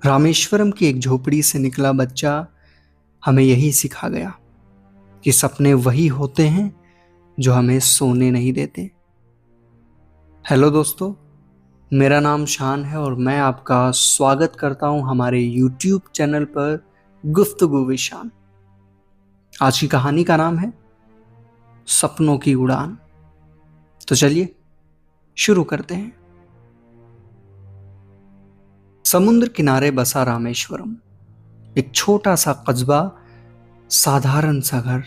रामेश्वरम की एक झोपड़ी से निकला बच्चा हमें यही सिखा गया कि सपने वही होते हैं जो हमें सोने नहीं देते। हेलो दोस्तों, मेरा नाम शान है और मैं आपका स्वागत करता हूं हमारे YouTube चैनल पर गुफ्तगू विद शान। आज की कहानी का नाम है सपनों की उड़ान। तो चलिए शुरू करते हैं। समुद्र किनारे बसा रामेश्वरम, एक छोटा सा कस्बा, साधारण सा घर,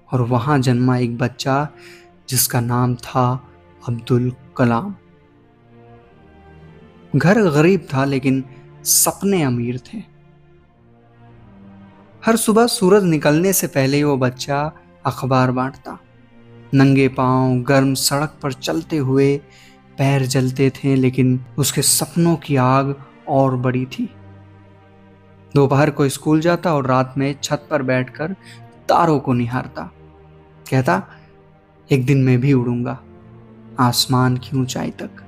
और वहां जन्मा एक बच्चा जिसका नाम था अब्दुल कलाम। घर गरीब था लेकिन सपने अमीर थे। हर सुबह सूरज निकलने से पहले ही वो बच्चा अखबार बांटता। नंगे पांव गर्म सड़क पर चलते हुए पैर जलते थे, लेकिन उसके सपनों की आग और बड़ी थी। दोपहर को स्कूल जाता और रात में छत पर बैठकर तारों को निहारता। कहता, एक दिन मैं भी उड़ूंगा आसमान की ऊंचाई तक।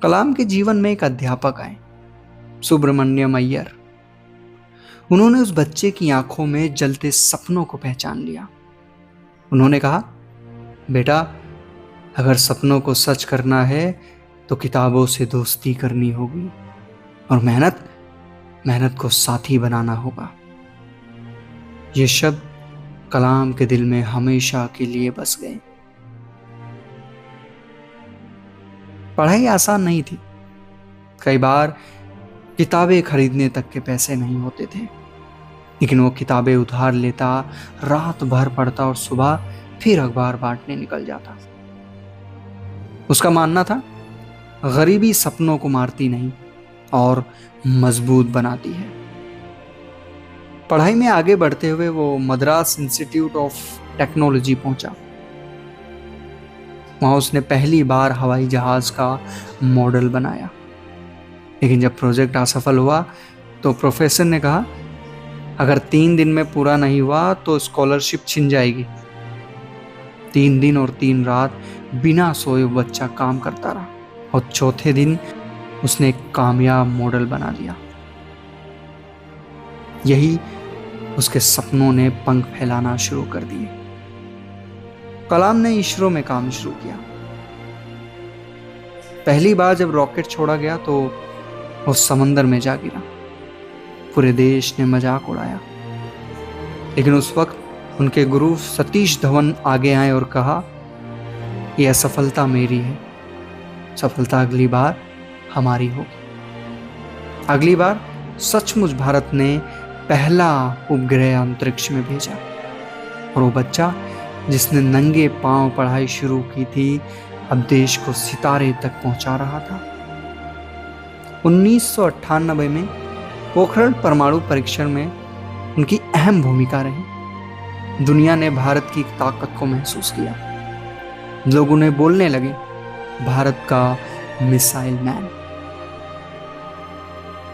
कलाम के जीवन में एक अध्यापक आए, सुब्रमण्यम अय्यर। उन्होंने उस बच्चे की आंखों में जलते सपनों को पहचान लिया। उन्होंने कहा, बेटा, अगर सपनों को सच करना है तो किताबों से दोस्ती करनी होगी और मेहनत को साथी बनाना होगा। ये शब्द कलाम के दिल में हमेशा के लिए बस गए। पढ़ाई आसान नहीं थी। कई बार किताबें खरीदने तक के पैसे नहीं होते थे, लेकिन वो किताबें उधार लेता, रात भर पढ़ता और सुबह फिर अखबार बांटने निकल जाता। उसका मानना था, गरीबी सपनों को मारती नहीं और मजबूत बनाती है। पढ़ाई में आगे बढ़ते हुए वो मद्रास इंस्टीट्यूट ऑफ टेक्नोलॉजी पहुंचा। वहां उसने पहली बार हवाई जहाज का मॉडल बनाया, लेकिन जब प्रोजेक्ट असफल हुआ तो प्रोफेसर ने कहा, अगर 3 दिन में पूरा नहीं हुआ तो स्कॉलरशिप छिन जाएगी। 3 दिन और 3 रात बिना सोए बच्चा काम करता रहा और चौथे दिन उसने एक कामयाब मॉडल बना दिया। यही उसके सपनों ने पंख फैलाना शुरू कर दिए। कलाम ने इसरो में काम शुरू किया। पहली बार जब रॉकेट छोड़ा गया तो वो समंदर में जा गिरा। पूरे देश ने मजाक उड़ाया, लेकिन उस वक्त उनके गुरु सतीश धवन आगे आए और कहा, यह असफलता मेरी है, सफलता अगली बार हमारी होगी। अगली बार सचमुच भारत ने पहला उपग्रह अंतरिक्ष में भेजा और वो बच्चा जिसने नंगे पांव पढ़ाई शुरू की थी, अब देश को सितारे तक पहुंचा रहा था। 1998 में पोखरण परमाणु परीक्षण में उनकी अहम भूमिका रही। दुनिया ने भारत की ताकत को महसूस किया। लोग उन्हें बोलने लगे, भारत का मिसाइल मैन।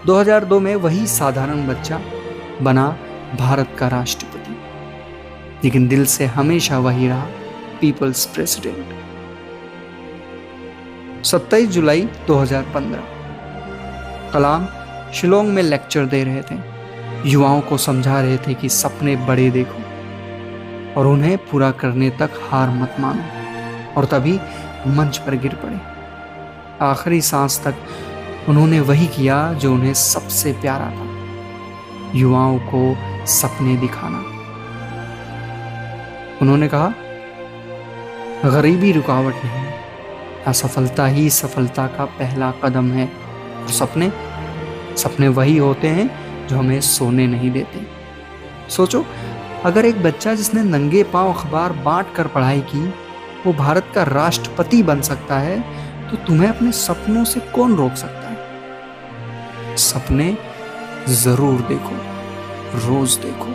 2002 में वही साधारण बच्चा बना भारत का राष्ट्रपति, लेकिन दिल से हमेशा वही रहा, पीपल्स प्रेसिडेंट। 27 जुलाई 2015 कलाम शिलोंग में लेक्चर दे रहे थे। युवाओं को समझा रहे थे कि सपने बड़े देखो और उन्हें पूरा करने तक हार मत मानो। और तभी मंच पर गिर पड़े। आखिरी सांस तक उन्होंने वही किया जो उन्हें सबसे प्यारा था, युवाओं को सपने दिखाना। उन्होंने कहा, गरीबी रुकावट नहीं, असफलता ही सफलता का पहला कदम है। और सपने वही होते हैं जो हमें सोने नहीं देते। सोचो, अगर एक बच्चा जिसने नंगे पांव अखबार बांट कर पढ़ाई की, वो भारत का राष्ट्रपति बन सकता है, तो तुम्हें अपने सपनों से कौन रोक सकता है? सपने जरूर देखो, रोज देखो।